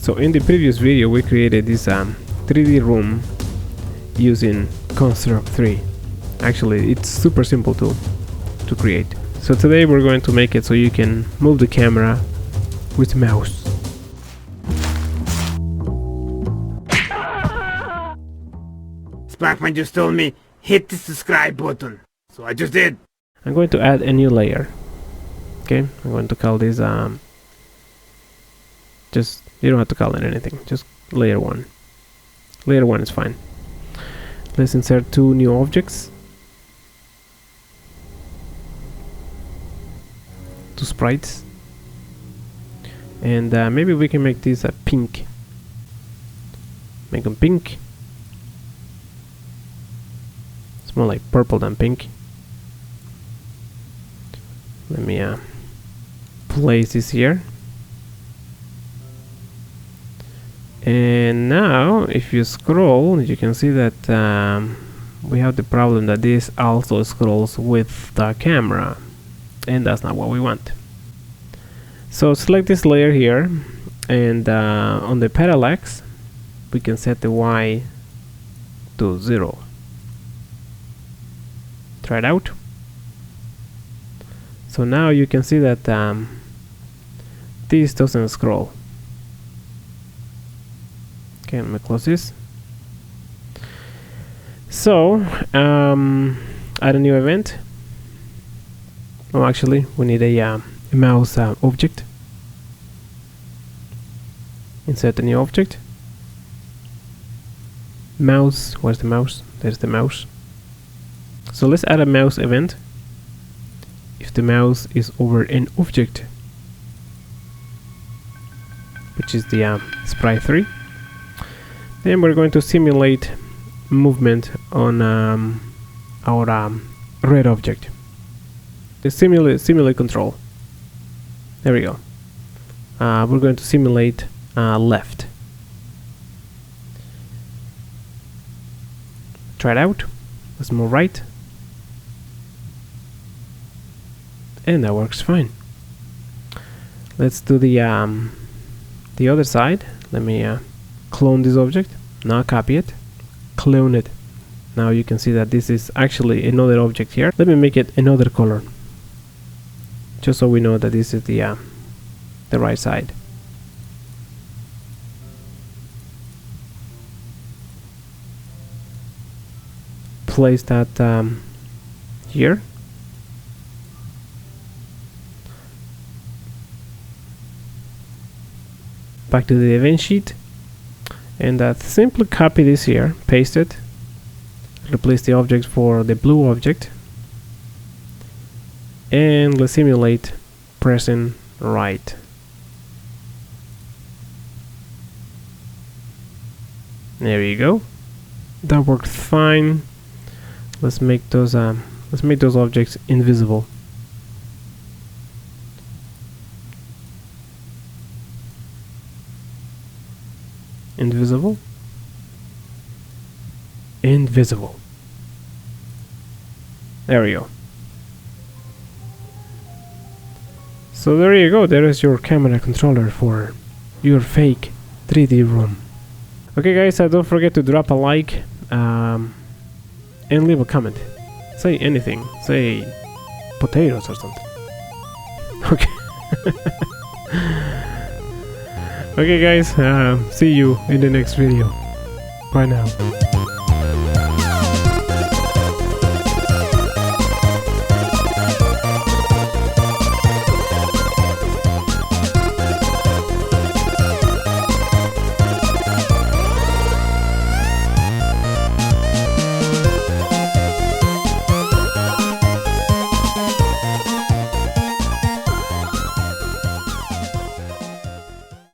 So in the previous video we created this 3D room using Construct 3. Actually it's super simple to create. So today we're going to make it so you can move the camera with mouse. Sparkman just told me hit the subscribe button, so I just did. I'm going to add a new layer. Okay, I'm going to call this just, you don't have to call it anything, just layer 1. Layer 1 is fine. Let's insert 2 new objects, 2 sprites, and maybe we can make this a pink. Make them pink. It's more like purple than pink. Let me place this here. And now if you scroll, you can see that we have the problem that this also scrolls with the camera, and that's not what we want. So select this layer here, and on the parallax we can set the Y to 0. Try it out. So now you can see that this doesn't scroll. Okay, I'm gonna close this. So add a new event. Oh, actually we need a mouse object. Insert a new object. Mouse, where's the mouse? There's the mouse. So let's add a mouse event if the mouse is over an object, which is the sprite 3. Then we're going to simulate movement on our red object. The simulate control. There we go. We're going to simulate left. Try it out. Let's move right. And that works fine. Let's do the other side. Let me clone this object. Now copy it, clone it. Now you can see that this is actually another object here. Let me make it another color, just so we know that this is the right side. Place that here. Back to the event sheet, and simply copy this here, paste it, replace the object for the blue object, and let's simulate pressing right. There you go. That worked fine. Let's make those objects invisible. Invisible. Invisible. There we go. So there you go. There is your camera controller for your fake 3D room. Okay guys, don't forget to drop a like and leave a comment. Say anything. Say potatoes or something. Okay. Okay guys, see you in the next video. Bye now.